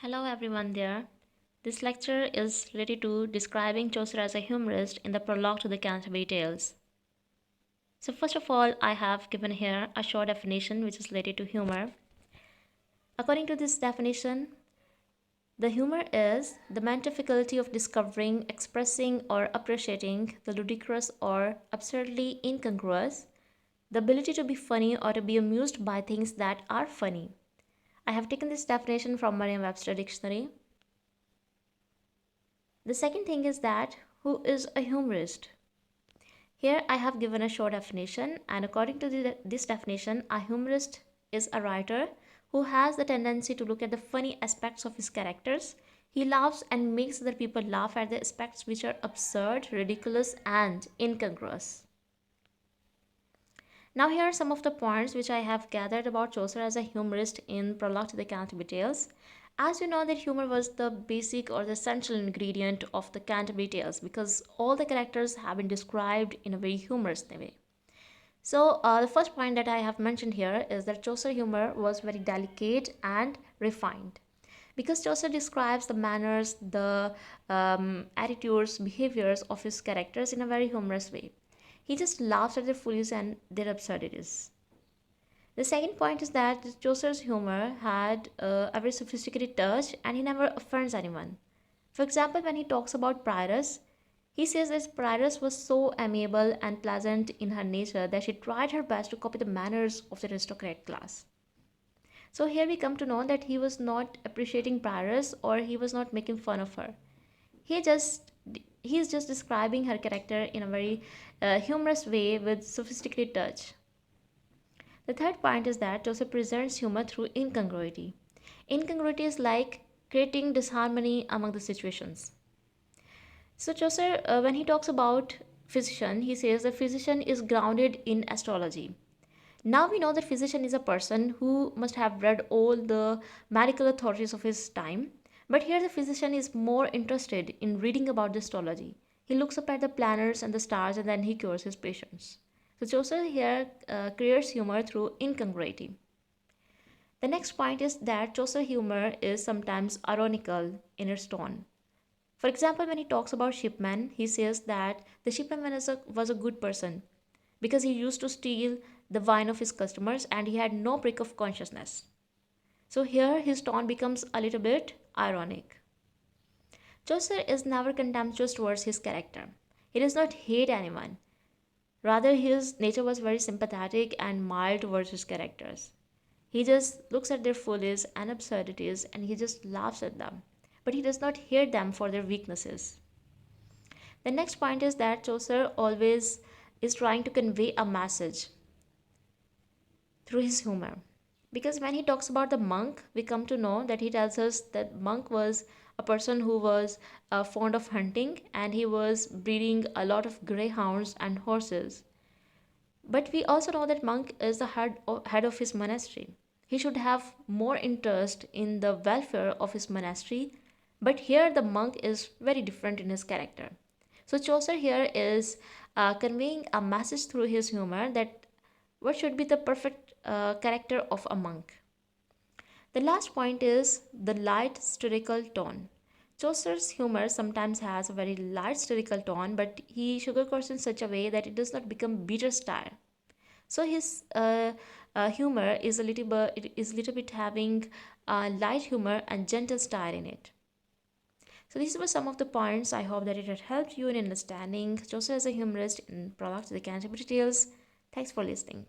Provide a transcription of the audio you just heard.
Hello everyone there. This lecture is related to describing Chaucer as a humorist in the prologue to the Canterbury Tales. So first of all, I have given here a short definition which is related to humor. According to this definition, the humor is the mental faculty of discovering, expressing, or appreciating the ludicrous or absurdly incongruous, the ability to be funny or to be amused by things that are funny. I have taken this definition from Merriam-Webster Dictionary. The second thing is that who is a humorist? Here I have given a short definition, and according to this definition, a humorist is a writer who has the tendency to look at the funny aspects of his characters. He laughs and makes other people laugh at the aspects which are absurd, ridiculous, and incongruous. Now, here are some of the points which I have gathered about Chaucer as a humorist in Prologue to the Canterbury Tales. As you know that humor was the basic or the central ingredient of the Canterbury Tales because all the characters have been described in a very humorous way. So the first point that I have mentioned here is that Chaucer humor was very delicate and refined because Chaucer describes the manners, the attitudes, behaviors of his characters in a very humorous way. He just laughs at their follies and their absurdities. The second point is that Chaucer's humor had a very sophisticated touch and he never offends anyone. For example, when he talks about Prioress, he says that Prioress was so amiable and pleasant in her nature that she tried her best to copy the manners of the aristocrat class. So here we come to know that he was not appreciating Prioress or he was not making fun of her. He just he's just describing her character in a very humorous way with sophisticated touch. The third point is that Joseph presents humor through incongruity. Incongruity is like creating disharmony among the situations. So Chaucer, when he talks about physician, he says the physician is grounded in astrology. Now we know that physician is a person who must have read all the medical authorities of his time, but here the physician is more interested in reading about the astrology. He looks up at the planets and the stars and then he cures his patients. So Chaucer here creates humor through incongruity. The next point is that Chaucer humor is sometimes ironical in its tone. For example, when he talks about shipman, he says that the shipman was a good person because he used to steal the wine of his customers and he had no prick of consciousness. So here his tone becomes a little bit ironic. Chaucer is never contemptuous towards his character. He does not hate anyone. Rather, his nature was very sympathetic and mild towards his characters. He just looks at their follies and absurdities and he just laughs at them. But he does not hate them for their weaknesses. The next point is that Chaucer always is trying to convey a message through his humor. Because when he talks about the monk, we come to know that he tells us that monk was a person who was fond of hunting and he was breeding a lot of greyhounds and horses. But we also know that monk is the head of his monastery. He should have more interest in the welfare of his monastery, but here the monk is very different in his character. So Chaucer here is conveying a message through his humor that what should be the perfect character of a monk. The last point is the light satirical tone. Chaucer's humor sometimes has a very light satirical tone, but he sugarcoats in such a way that it does not become bitter style. So his humor is a little bit having light humor and gentle style in it. So these were some of the points. I hope that it had helped you in understanding Chaucer as a humorist in Prologue to the Canterbury Tales. Thanks for listening.